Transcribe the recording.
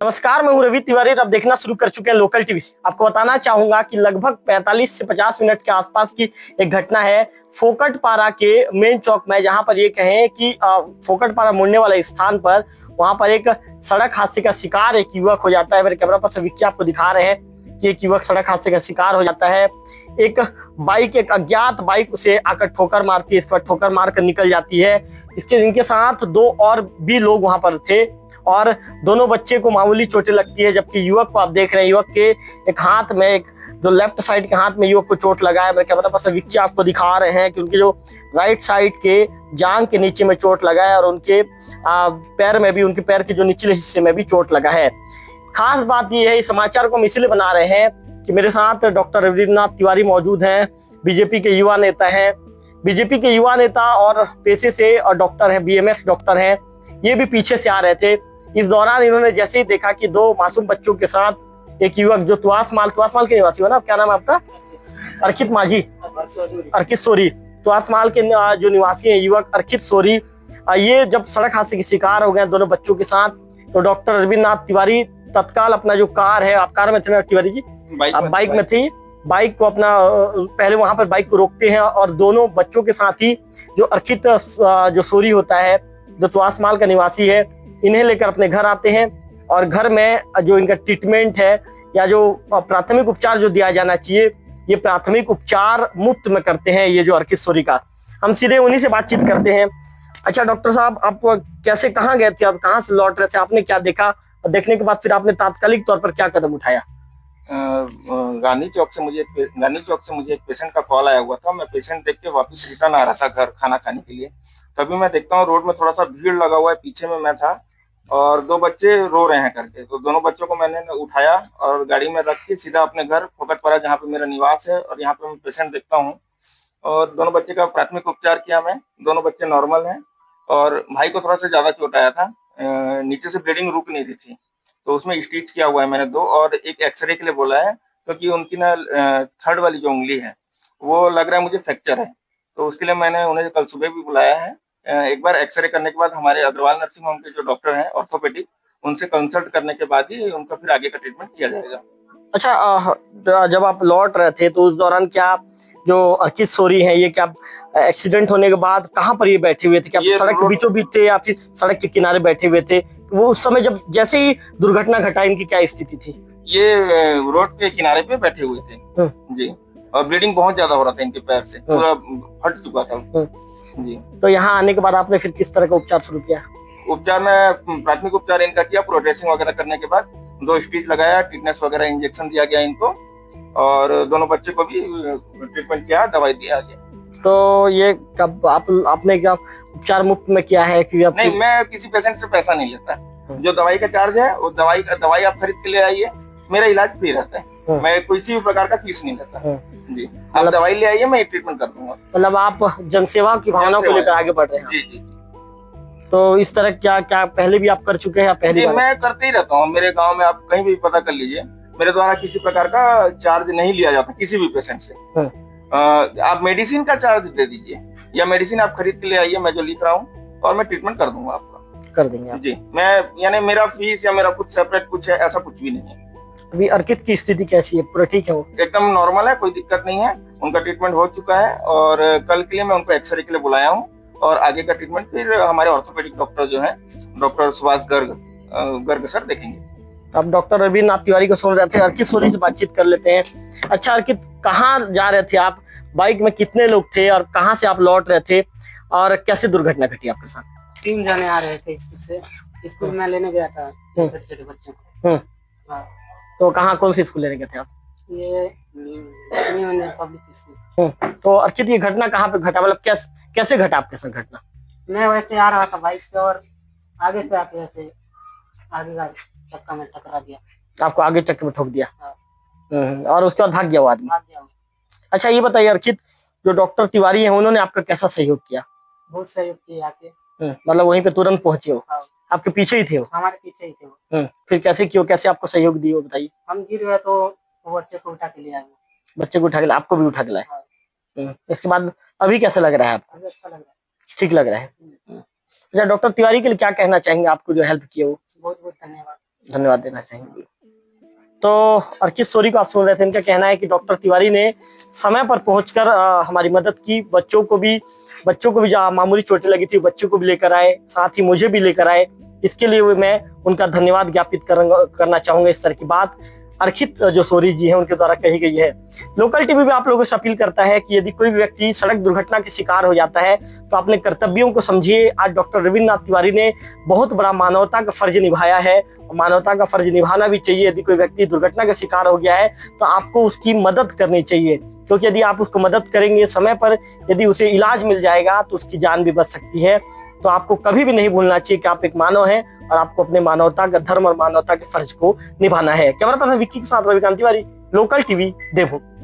नमस्कार, मैं हूं रवि तिवारी। अब देखना शुरू कर चुके हैं लोकल टीवी। आपको बताना चाहूंगा कि लगभग 45 से 50 मिनट के आसपास की एक घटना है फोकटपारा के मेन चौक में, जहां पर ये कहें कि फोकटपारा मुड़ने वाले स्थान पर वहां पर एक सड़क हादसे का शिकार एक युवक हो जाता है। मेरे कैमरा पर विक्की आपको दिखा रहे हैं कि एक युवक सड़क हादसे का शिकार हो जाता है। एक अज्ञात बाइक उसे आकर ठोकर मारती है, इस पर ठोकर मारकर निकल जाती है। इनके साथ दो और भी लोग वहां पर थे और दोनों बच्चे को मामूली चोटें लगती है, जबकि युवक को आप देख रहे हैं, युवक के एक हाथ में, जो लेफ्ट साइड के हाथ में युवक को चोट लगा है। मैं कैमरा पर विक्की आपको दिखा रहे हैं कि उनके जो राइट साइड के जांघ के नीचे में चोट लगा है और उनके पैर में भी, उनके पैर के जो निचले हिस्से में भी चोट लगा है। खास बात यह है, इस समाचार को हम इसलिए बना रहे हैं कि मेरे साथ डॉक्टर रविन्द्रनाथ तिवारी मौजूद हैं, बीजेपी के युवा नेता हैं। बीजेपी के युवा नेता और पेशे से और डॉक्टर हैं, बीएमएस डॉक्टर हैं। ये भी पीछे से आ रहे थे। इस दौरान इन्होंने जैसे ही देखा कि दो मासूम बच्चों के साथ एक युवक जो तुआसमाल के निवासी हो ना, क्या नाम है आपका? अर्कित माझी, अर्कित सोरी, तुआसमाल के जो निवासी हैं युवक अर्कित सोरी, ये जब सड़क हादसे के शिकार हो गए दोनों बच्चों के साथ, तो डॉक्टर रविन्द्रनाथ तिवारी तत्काल अपना जो कार है, आप कार में थे ना तिवारी जी? बाइक में थी। बाइक को अपना पहले वहां पर बाइक को रोकते हैं और दोनों बच्चों के साथ ही जो अर्कित जो सोरी होता है, जो तुआसमाल का निवासी है, इन्हें लेकर अपने घर आते हैं और घर में जो इनका ट्रीटमेंट है या जो प्राथमिक उपचार जो दिया जाना चाहिए, ये प्राथमिक उपचार मुफ्त में करते हैं ये जो अर्कित सोरी का। हम सीधे उन्हीं से बातचीत करते हैं। अच्छा डॉक्टर साहब, आप कैसे, कहाँ गए थे, आप कहाँ से लौट रहे थे, आपने क्या देखा और देखने के बाद फिर आपने तात्कालिक तौर पर क्या कदम उठाया? गांधी चौक से मुझे एक पेशेंट का कॉल आया हुआ था। मैं पेशेंट देख के वापस रिटर्न आ रहा था घर खाना खाने के लिए। तभी मैं देखता हूँ रोड में थोड़ा सा भीड़ लगा हुआ है, पीछे में मैं था और दो बच्चे रो रहे हैं करके। तो दोनों बच्चों को मैंने उठाया और गाड़ी में रख के सीधा अपने घर फोकटपारा, जहाँ पे मेरा निवास है और यहाँ पे मैं पेशेंट देखता हूँ, और दोनों बच्चे का प्राथमिक उपचार किया मैं। दोनों बच्चे नॉर्मल हैं और भाई को थोड़ा सा ज्यादा चोट आया था, नीचे से ब्लीडिंग रुक नहीं रही थी, तो उसमें स्टिच किया हुआ है मैंने दो, और एक एक्सरे के लिए बोला है क्योंकि उनकी ना थर्ड वाली जो उंगली है वो लग रहा है मुझे फ्रैक्चर है, तो उसके लिए मैंने उन्हें कल सुबह भी बुलाया है। एक बार एक्सरे करने के बाद हमारे अग्रवाल नर्सिंग होम के जो डॉक्टर हैं ऑर्थोपेडिक, उनसे कंसल्ट करने के बाद ही उनका फिर आगे का ट्रीटमेंट किया जाएगा। अच्छा, जब आप लौट रहे थे तो उस दौरान क्या जो अर्कित सोरी हैं, ये क्या एक्सीडेंट होने के बाद कहाँ पर ये बैठे हुए थे? क्या सड़क के बीचों बीच थे या फिर सड़क के किनारे बैठे हुए थे? वो उस समय जब जैसे ही दुर्घटना घटा, इनकी क्या स्थिति थी? ये रोड के किनारे पे बैठे हुए थे जी, और ब्लीडिंग बहुत ज्यादा हो रहा था, इनके पैर से पूरा फट चुका था जी। तो यहाँ आने के बाद आपने फिर किस तरह का उपचार शुरू किया? उपचार में प्राथमिक उपचार इनका किया, प्रोड्रेसिंग वगैरह करने के बाद दो स्टिच लगाया, टिटनेस वगैरह इंजेक्शन दिया गया इनको, और दोनों बच्चे को भी ट्रीटमेंट किया, दवाई दिया गया। तो ये कब आपने क्या उपचार मुफ्त में किया है कि नहीं, मैं किसी पेशेंट से पैसा नहीं लेता। जो दवाई का चार्ज है वो दवाई आप खरीद के ले आइए, मेरा इलाज फ्री रहता है। मैं किसी भी प्रकार का फीस नहीं लेता जी। आप दवाई ले आइए, मैं ट्रीटमेंट कर दूंगा। मतलब आप जनसेवा की भावना को लेकर आगे बढ़ रहे हैं? जी जी। तो इस तरह क्या पहले भी आप कर चुके हैं? पहले मैं करते ही रहता हूँ। मेरे गाँव में आप कहीं भी पता कर लीजिए, मेरे द्वारा किसी प्रकार का चार्ज नहीं लिया जाता किसी भी पेशेंट से। आप मेडिसिन का चार्ज दे दीजिए या मेडिसिन आप खरीद के ले आइए, मैं जो लिख रहा हूँ, और मैं ट्रीटमेंट कर दूंगा आपका। कर देंगे आप? जी, मैं यानी मेरा फीस या मेरा कुछ सेपरेट कुछ है, ऐसा कुछ भी नहीं है। अभी अर्कित की स्थिति कैसी है? पूरा ठीक है? वो एकदम नॉर्मल है, कोई दिक्कत नहीं है। उनका ट्रीटमेंट हो चुका है और कल के लिए मैं उनको एक्सरे के लिए बुलाया हूँ, और आगे का ट्रीटमेंट फिर हमारे ऑर्थोपेडिक डॉक्टर जो है, डॉक्टर सुभाष गर्ग सर देखेंगे। अब डॉक्टर रविन्द्रनाथ तिवारी को सुन रहे थे, अर्कित सोरी से बातचीत कर लेते हैं। अच्छा अर्कित, कहाँ जा रहे थे आप? बाइक में कितने लोग थे और कहाँ से आप लौट रहे थे और कैसे दुर्घटना घटी आपके साथ? 3 जने आ रहे थे स्कूल से। स्कूल में लेने गया था छोटे छोटे बच्चों को। तो कहाँ, कौन सी स्कूल लेने गए थे आप? ये पब्लिक स्कूल। तो अर्कित ये घटना कहाँ पे घटा, मतलब कैसे घटा आपके साथ घटना? मैं वैसे आ रहा था बाइक पे और आगे से आके वैसे आगे का चक्का में टकरा दिया। आपको आगे चक्के में ठोक दिया? और उसके बाद भाग गया वो आदमी? भाग गया। अच्छा ये बताइए अर्कित, जो डॉक्टर तिवारी हैं उन्होंने आपका कैसा सहयोग किया? बहुत सहयोग किया आके। मतलब वहीं पे तुरंत पहुंचे हो? आपके पीछे ही थे वो? हमारे पीछे ही थे वो। फिर कैसे क्यों, कैसे आपको सहयोग दिए वो बताइए? हम गिर गए तो वो बच्चे को उठा के ले आए। बच्चे को उठा के, आपको भी उठा के लाए? इसके बाद अभी कैसा लग रहा है आपको? अभी अच्छा लग रहा है। ठीक लग रहा है? अच्छा डॉक्टर तिवारी के लिए क्या कहना चाहेंगे, आपको जो हेल्प किया वो? बहुत बहुत धन्यवाद। धन्यवाद देना चाहेंगे? तो अर्कित सोरी को आप सुन रहे थे, इनका कहना है कि डॉक्टर तिवारी ने समय पर पहुंचकर हमारी मदद की। बच्चों को भी जहाँ मामूली चोटें लगी थी बच्चों को भी लेकर आए, साथ ही मुझे भी लेकर आए। इसके लिए मैं उनका धन्यवाद ज्ञापित करना चाहूंगा। इस तरह की बात अर्कित जो सोरी जी हैं उनके द्वारा कही गई है। लोकल टीवी भी आप लोगों से अपील करता है कि यदि कोई भी व्यक्ति सड़क दुर्घटना के शिकार हो जाता है तो अपने कर्तव्यों को समझिए। आज डॉक्टर रविन्द्रनाथ तिवारी ने बहुत बड़ा मानवता का फर्ज निभाया है और मानवता का फर्ज निभाना भी चाहिए। यदि कोई व्यक्ति दुर्घटना का शिकार हो गया है तो आपको उसकी मदद करनी चाहिए, क्योंकि यदि आप उसको मदद करेंगे समय पर, यदि उसे इलाज मिल जाएगा तो उसकी जान भी बच सकती है। तो आपको कभी भी नहीं भूलना चाहिए कि आप एक मानव हैं और आपको अपने मानवता का धर्म और मानवता के फर्ज को निभाना है। कैमरा पर्सन विक्की के साथ रविकांत तिवारी, लोकल टीवी, देवभूमि।